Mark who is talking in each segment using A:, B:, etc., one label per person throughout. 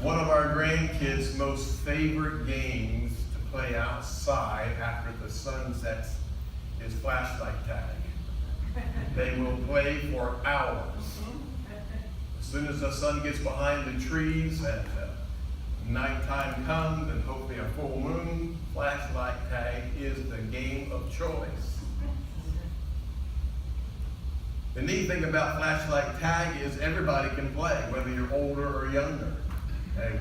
A: One of our grandkids' most favorite games to play outside after the sun sets is flashlight tag. They will play for hours. As soon as the sun gets behind the trees and nighttime comes and hopefully a full moon, flashlight tag is the game of choice. The neat thing about flashlight tag is everybody can play, whether you're older or younger.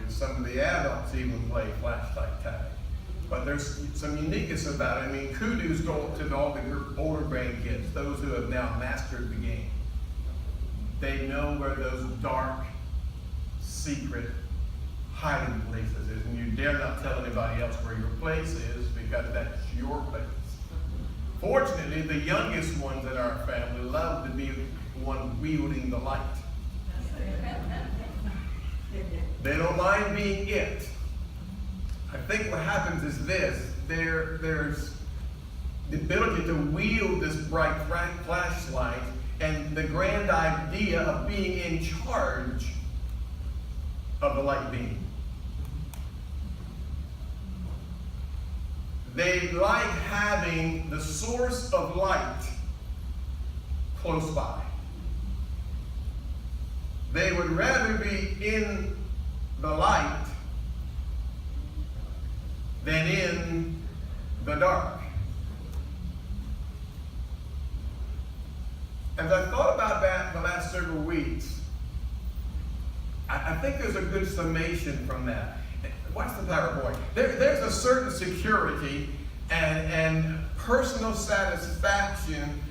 A: Some of the adults even play flashlight tag. But there's some uniqueness about it. I mean, kudos go to all the older grandkids, those who have now mastered the game. They know where those dark, secret hiding places is. And you dare not tell anybody else where your place is because that's your place. Fortunately, the youngest ones in our family love to be the one wielding the light. They don't mind being it. I think what happens is this. There's the ability to wield this bright flashlight and the grand idea of being in charge of the light beam. They like having the source of light close by. They would rather be in the light than in the dark. As I thought about that the last several weeks, I think there's a good summation from that. Watch the PowerPoint. There's a certain security and personal satisfaction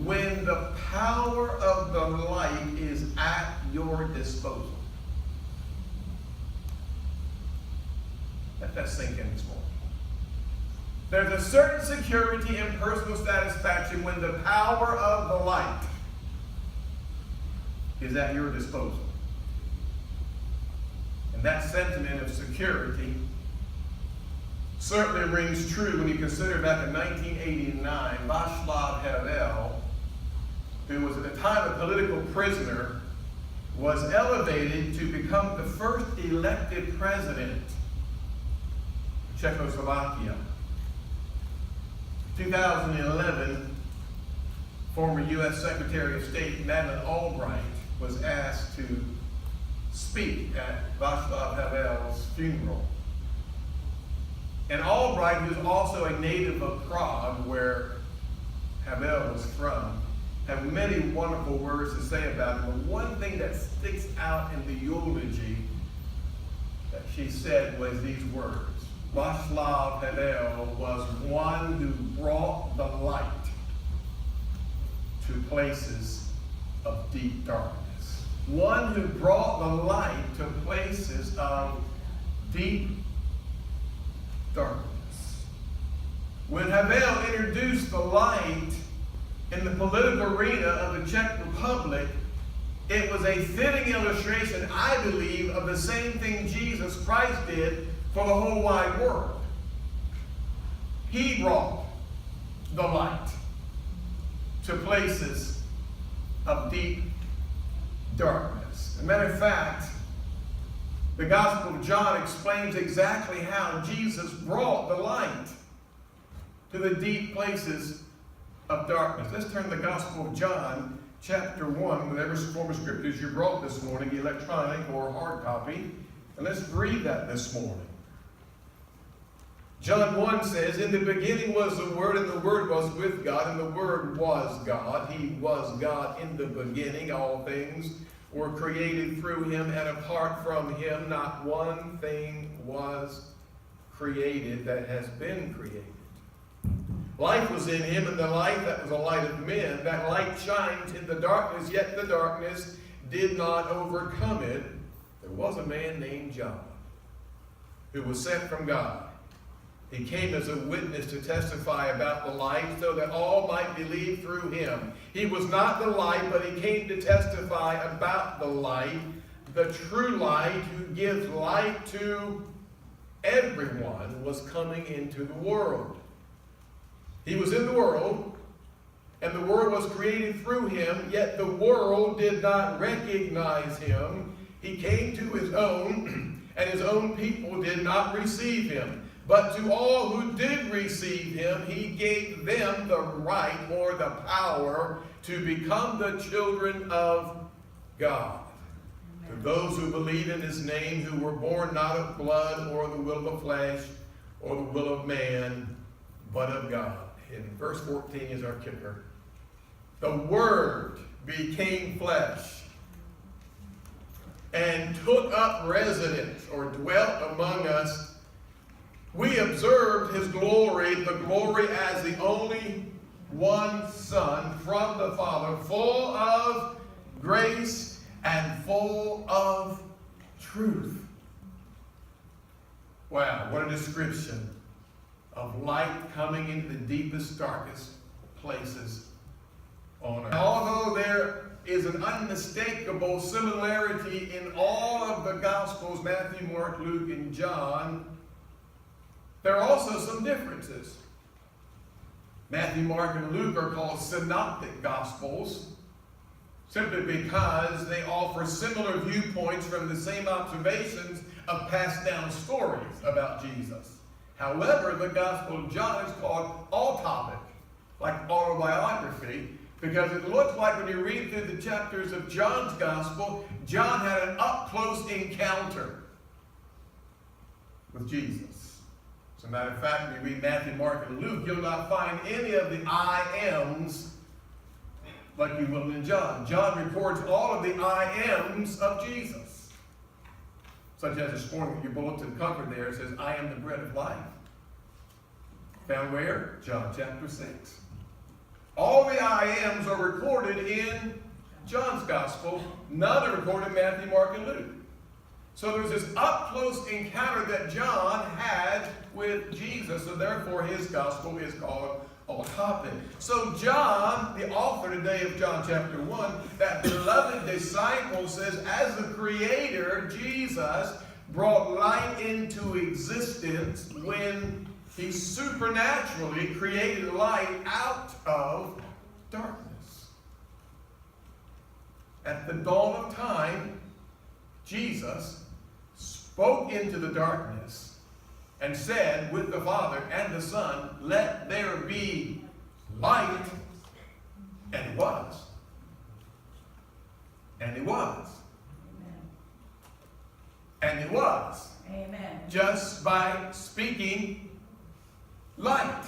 A: when the power of the light is at your disposal. Let that sink in this morning. There's a certain security and personal satisfaction when the power of the light is at your disposal. And that sentiment of security certainly rings true when you consider back in 1989, Václav Havel, who was at the time a political prisoner, was elevated to become the first elected president of Czechoslovakia. 2011, former U.S. Secretary of State Madeleine Albright was asked to speak at Václav Havel's funeral. And Albright, who's also a native of Prague, where Havel was from, have many wonderful words to say about him. But one thing that sticks out in the eulogy that she said was these words. Václav Havel was one who brought the light to places of deep darkness. One who brought the light to places of deep darkness. When Havel introduced the light in the political arena of the Czech Republic, it was a fitting illustration, I believe, of the same thing Jesus Christ did for the whole wide world. He brought the light to places of deep darkness. As a matter of fact, the Gospel of John explains exactly how Jesus brought the light to the deep places of darkness. Let's turn to the Gospel of John, chapter 1, whatever form of scriptures you brought this morning, electronic or hard copy, and let's read that this morning. John 1 says, "In the beginning was the Word, and the Word was with God, and the Word was God. He was God in the beginning. All things were created through him, and apart from him, not one thing was created that has been created. Life was in him, and the light that was the light of men. That light shines in the darkness, yet the darkness did not overcome it. There was a man named John who was sent from God. He came as a witness to testify about the light so that all might believe through him. He was not the light, but he came to testify about the light, the true light who gives light to everyone was coming into the world. He was in the world, and the world was created through him, yet the world did not recognize him. He came to his own, and his own people did not receive him. But to all who did receive him, he gave them the right or the power to become the children of God. To those who believe in his name, who were born not of blood or the will of the flesh or the will of man, but of God. And verse 14 is our kicker. The Word became flesh and took up residence or dwelt among us. We observed his glory, the glory as the only one Son from the Father, full of grace and full of truth. Wow, what a description of light coming into the deepest, darkest places on earth. Although there is an unmistakable similarity in all of the Gospels, Matthew, Mark, Luke, and John, there are also some differences. Matthew, Mark, and Luke are called synoptic Gospels simply because they offer similar viewpoints from the same observations of passed down stories about Jesus. However, the Gospel of John is called autopic, like autobiography, because it looks like when you read through the chapters of John's Gospel, John had an up-close encounter with Jesus. As a matter of fact, when you read Matthew, Mark, and Luke, you'll not find any of the I ams like you will in John. John records all of the I ams of Jesus. Such as this morning, your bulletin cover there says, I am the bread of life. Found where? John chapter 6. All the I ams are recorded in John's Gospel. None are recorded in Matthew, Mark, and Luke. So there's this up-close encounter that John had with Jesus, and therefore his Gospel is called autopic. So John, the author today of John chapter 1, that beloved disciple says, as the Creator, Jesus brought light into existence when he supernaturally created light out of darkness. At the dawn of time, Jesus spoke into the darkness and said with the Father and the Son, let there be light. And it was. And it was. And it was.
B: Amen.
A: Just by speaking light.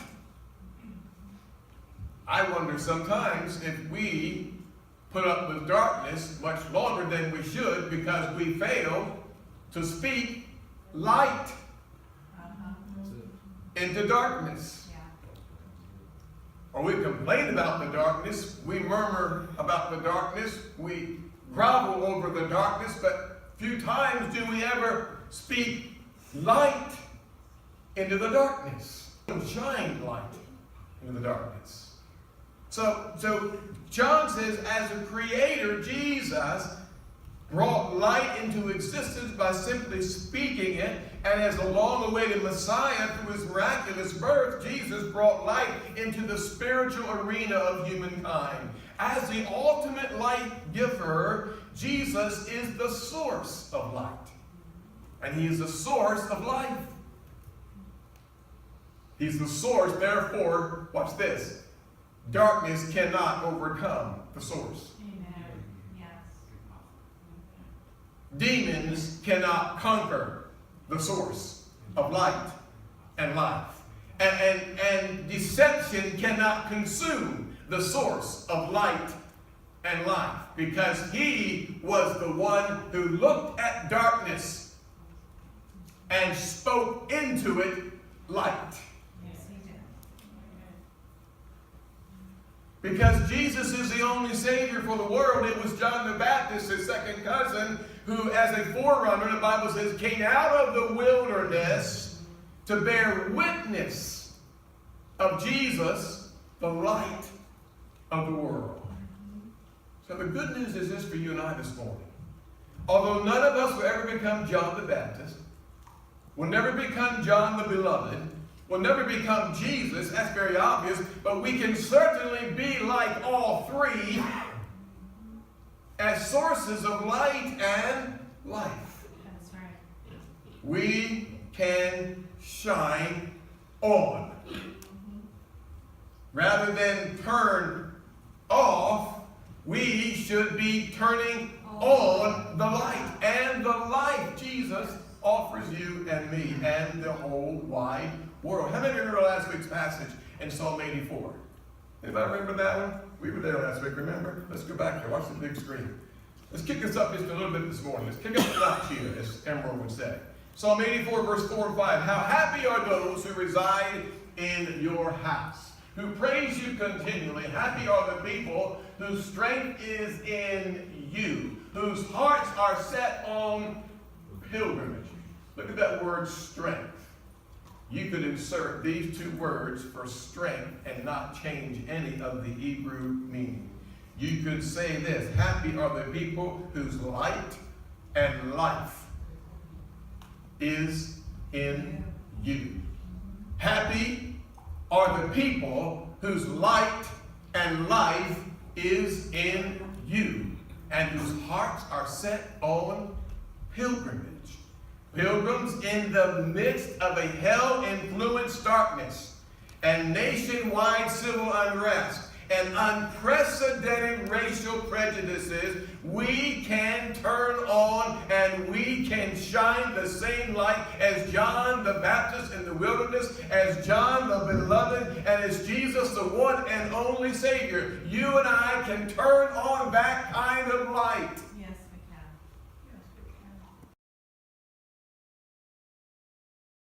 A: I wonder sometimes if we put up with darkness much longer than we should because we fail to speak light into darkness. Or we complain about the darkness, we murmur about the darkness, we grovel over the darkness, but few times do we ever speak light into the darkness. Shine light into the darkness. So John says, as a creator, Jesus brought light into existence by simply speaking it, and as a long-awaited Messiah through his miraculous birth, Jesus brought light into the spiritual arena of humankind. As the ultimate light giver, Jesus is the source of light. And he is the source of life. He's the source, therefore, watch this, darkness cannot overcome the source.
B: Amen. Yes.
A: Demons cannot conquer the source of light and life. And deception cannot consume the source of light and life, because he was the one who looked at darkness and spoke into it light.
B: Yes, he did.
A: Because Jesus is the only Savior for the world. It was John the Baptist, his second cousin, who as a forerunner, the Bible says, came out of the wilderness to bear witness of Jesus, the light of the world. So the good news is this for you and I this morning. Although none of us will ever become John the Baptist, will never become John the Beloved, will never become Jesus, that's very obvious, but we can certainly be like all three as sources of light and life.
B: That's right.
A: we can shine on. Rather than turn off, we should be turning on the light. And the light Jesus offers you and me and the whole wide world. How many remember last week's passage in Psalm 84? Anybody remember that one? We were there last week, remember? Let's go back there. Watch the big screen. Let's kick this up just a little bit this morning. Let's kick up the notch here, as Emerald would say. Psalm 84, verse 4 and 5. How happy are those who reside in your house, who praise you continually. Happy are the people whose strength is in you, whose hearts are set on pilgrimage. Look at that word strength. You could insert these two words for strength and not change any of the Hebrew meaning. You could say this: happy are the people whose light and life is in you. Happy are the people whose light and life is in you, and whose hearts are set on pilgrimage. Pilgrims in the midst of a hell-influenced darkness and nationwide civil unrest and unprecedented racial prejudices, we can turn on and we can shine the same light as John the Baptist in the wilderness, as John the Beloved, and as Jesus the one and only Savior. You and I can turn on that kind of light.